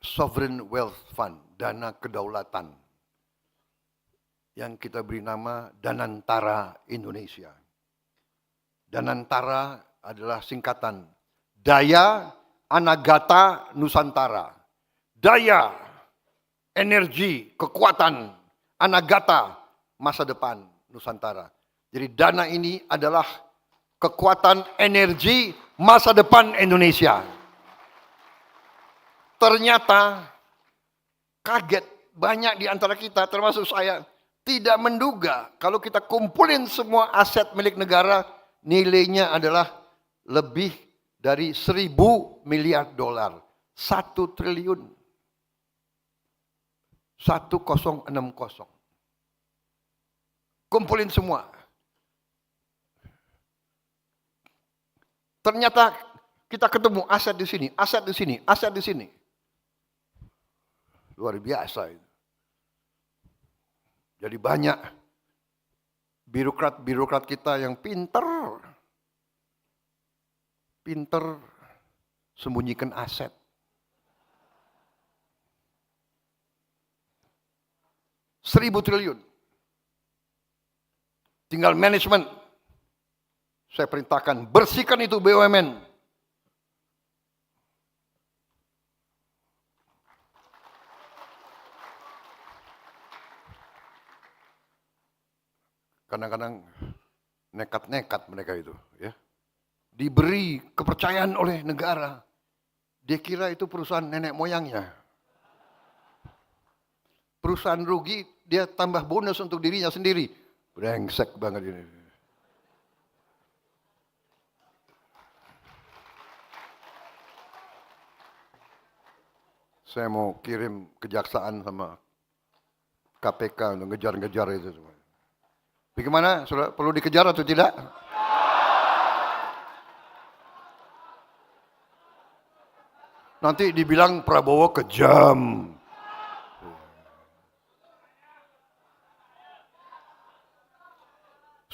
Sovereign Wealth Fund, dana kedaulatan, yang kita beri nama Danantara Indonesia. Danantara adalah singkatan Daya Anagata Nusantara. Daya, energi, kekuatan, Anagata, masa depan Nusantara. Jadi dana ini adalah kekuatan energi masa depan Indonesia. Ternyata kaget banyak di antara kita, termasuk saya, tidak menduga kalau kita kumpulin semua aset milik negara, nilainya adalah lebih dari 1.000 miliar dolar. 1 triliun. 1060. Kumpulin semua. Ternyata kita ketemu aset di sini, aset di sini, aset di sini. Luar biasa itu. Jadi banyak birokrat kita yang pinter sembunyikan aset. Seribu triliun. Tinggal manajemen. Saya perintahkan bersihkan itu BUMN. Kadang-kadang nekat-nekat mereka itu, ya. Diberi kepercayaan oleh negara. Dia kira itu perusahaan nenek moyangnya. Perusahaan rugi, dia tambah bonus untuk dirinya sendiri. Brengsek banget ini. Saya mau kirim kejaksaan sama KPK untuk ngejar-ngejar itu semua. Bagaimana? Sudah perlu dikejar atau tidak? Nanti dibilang Prabowo kejam.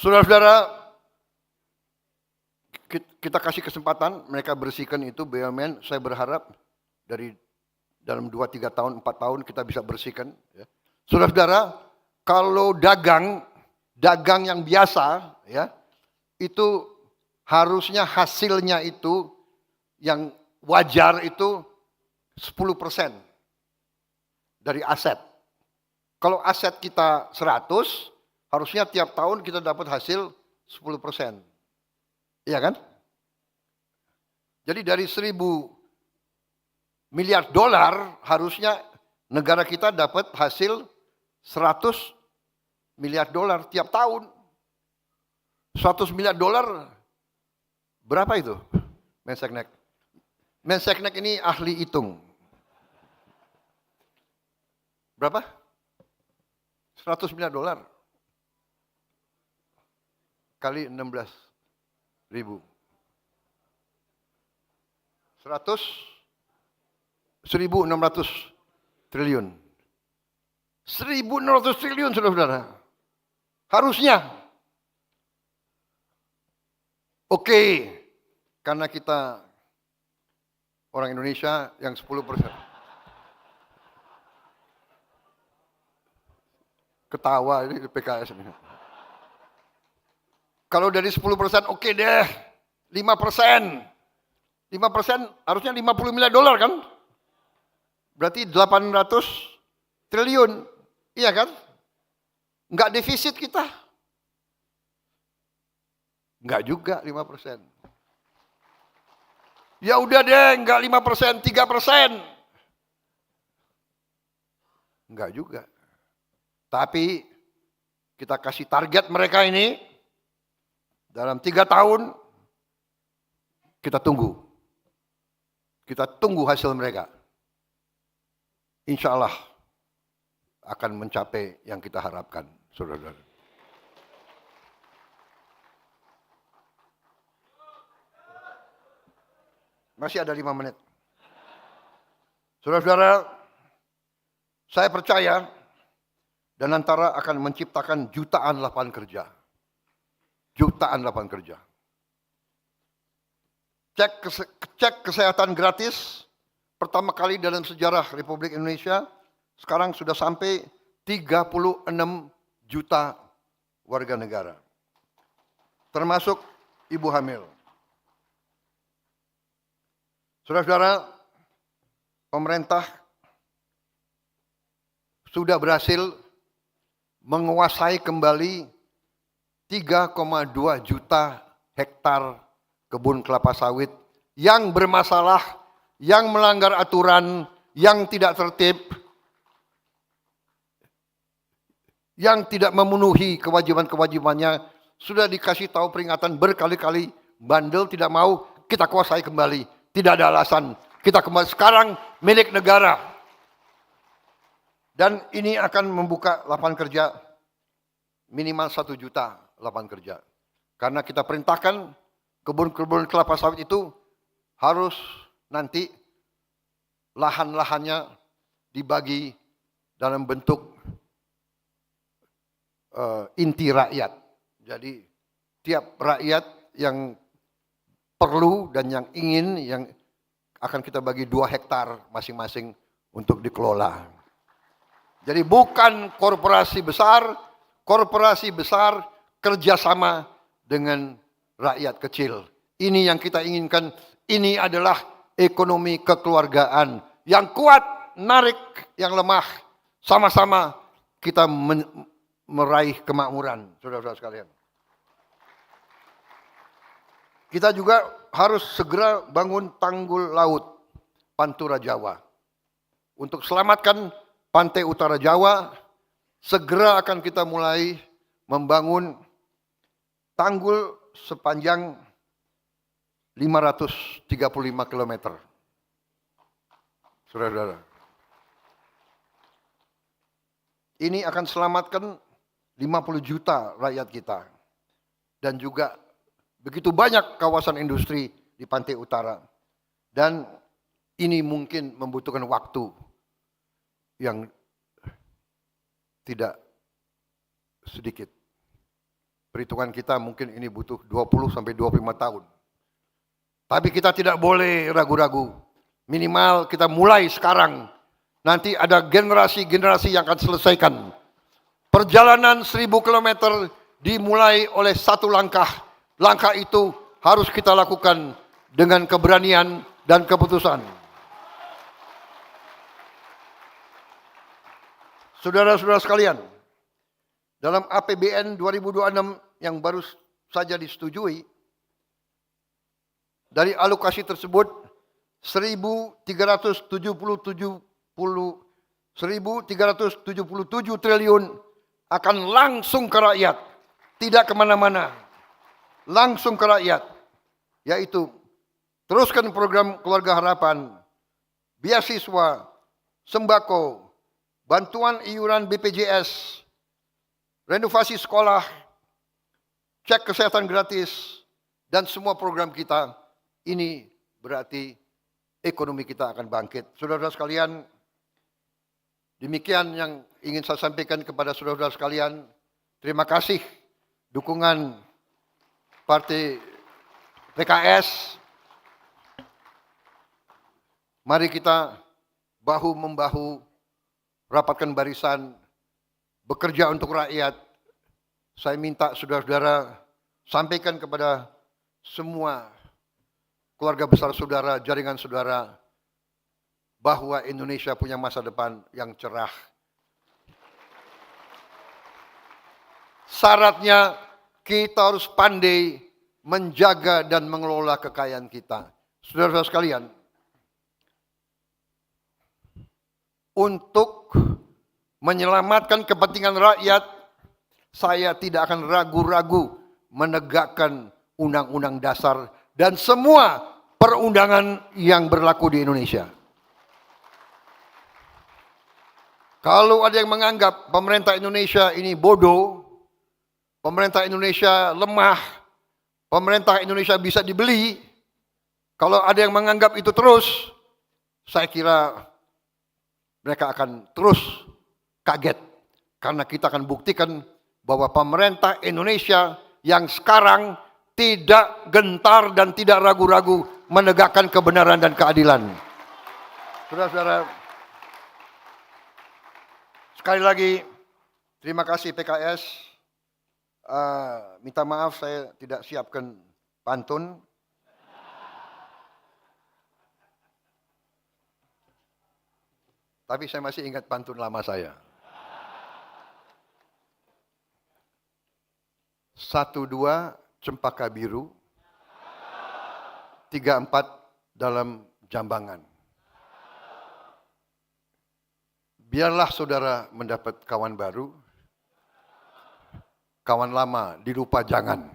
Saudara-saudara, kita kasih kesempatan mereka bersihkan itu BUMN. Saya berharap dari dalam 2-3 tahun, 4 tahun kita bisa bersihkan. Ya. Saudara-saudara, kalau dagang yang biasa, ya, itu harusnya hasilnya itu yang wajar itu 10% dari aset. Kalau aset kita 100, harusnya tiap tahun kita dapat hasil 10%. Iya kan? Jadi dari 1.000 miliar dolar harusnya negara kita dapat hasil 100 miliar dolar tiap tahun. 100 miliar dolar berapa itu? Menseknek. Menseknek ini ahli hitung. Berapa? 100 miliar dolar. Kali 16 ribu. 1.600 triliun. 1.600 triliun, saudara-saudara. Harusnya. Oke, karena kita orang Indonesia yang 10%. Ketawa ini PKS ini. Kalau dari 10% oke deh. 5%. 5% harusnya 50 miliar dolar kan? Berarti 800 triliun. Iya kan? Enggak defisit kita. Enggak juga 5%. Ya udah deh, enggak 5%, 3%. Enggak juga. Tapi kita kasih target mereka ini dalam 3 tahun kita tunggu. Kita tunggu hasil mereka. Insya Allah akan mencapai yang kita harapkan, saudara-saudara. Masih ada 5 menit. Saudara-saudara, saya percaya Danantara akan menciptakan jutaan lapangan kerja. Jutaan lapangan kerja. Cek kesehatan gratis pertama kali dalam sejarah Republik Indonesia, sekarang sudah sampai 36 juta warga negara, termasuk ibu hamil. Saudara-saudara, pemerintah sudah berhasil menguasai kembali 3,2 juta hektar kebun kelapa sawit yang bermasalah, yang melanggar aturan, yang tidak tertib, yang tidak memenuhi kewajiban-kewajibannya, sudah dikasih tahu peringatan berkali-kali, bandel tidak mau, kita kuasai kembali. Tidak ada alasan, kita kembali sekarang milik negara. Dan ini akan membuka lapangan kerja minimal 1 juta lapangan kerja. Karena kita perintahkan kebun-kebun kelapa sawit itu harus nanti lahan-lahannya dibagi dalam bentuk inti rakyat. Jadi tiap rakyat yang perlu dan yang ingin, yang akan kita bagi 2 hektar masing-masing untuk dikelola. Jadi bukan korporasi besar kerjasama dengan rakyat kecil. Ini yang kita inginkan, ini adalah ekonomi kekeluargaan. Yang kuat, narik yang lemah, sama-sama kita meraih kemakmuran, saudara-saudara sekalian. Kita juga harus segera bangun tanggul laut Pantura Jawa. Untuk selamatkan pantai utara Jawa, segera akan kita mulai membangun tanggul sepanjang 535 km. Saudara-saudara. Ini akan selamatkan 50 juta rakyat kita. Dan juga begitu banyak kawasan industri di pantai utara. Dan ini mungkin membutuhkan waktu yang tidak sedikit. Perhitungan kita mungkin ini butuh 20 sampai 25 tahun. Tapi kita tidak boleh ragu-ragu. Minimal kita mulai sekarang. Nanti ada generasi-generasi yang akan selesaikan. Perjalanan 1000 km dimulai oleh satu langkah. Langkah itu harus kita lakukan dengan keberanian dan keputusan. Saudara-saudara sekalian, dalam APBN 2026 yang baru saja disetujui, dari alokasi tersebut 1.377 triliun akan langsung ke rakyat, tidak kemana-mana. Langsung ke rakyat, yaitu teruskan program Keluarga Harapan, beasiswa, sembako, bantuan iuran BPJS, renovasi sekolah, cek kesehatan gratis, dan semua program kita. Ini berarti ekonomi kita akan bangkit. Saudara-saudara sekalian, demikian yang ingin saya sampaikan kepada saudara-saudara sekalian. Terima kasih dukungan Partai PKS. Mari kita bahu-membahu, rapatkan barisan, bekerja untuk rakyat. Saya minta saudara-saudara sampaikan kepada semua keluarga besar saudara, jaringan saudara, bahwa Indonesia punya masa depan yang cerah. Syaratnya kita harus pandai menjaga dan mengelola kekayaan kita. Saudara-saudara sekalian, untuk menyelamatkan kepentingan rakyat, saya tidak akan ragu-ragu menegakkan undang-undang dasar dan semua perundangan yang berlaku di Indonesia. Kalau ada yang menganggap pemerintah Indonesia ini bodoh, pemerintah Indonesia lemah, pemerintah Indonesia bisa dibeli, kalau ada yang menganggap itu terus, saya kira mereka akan terus kaget. Karena kita akan buktikan bahwa pemerintah Indonesia yang sekarang tidak gentar dan tidak ragu-ragu menegakkan kebenaran dan keadilan. Saudara-saudara, sekali lagi terima kasih PKS. Minta maaf saya tidak siapkan pantun. Tapi saya masih ingat pantun lama saya. 1, 2 cempaka biru, 3, 4 dalam jambangan. Biarlah saudara mendapat kawan baru, kawan lama dilupa jangan.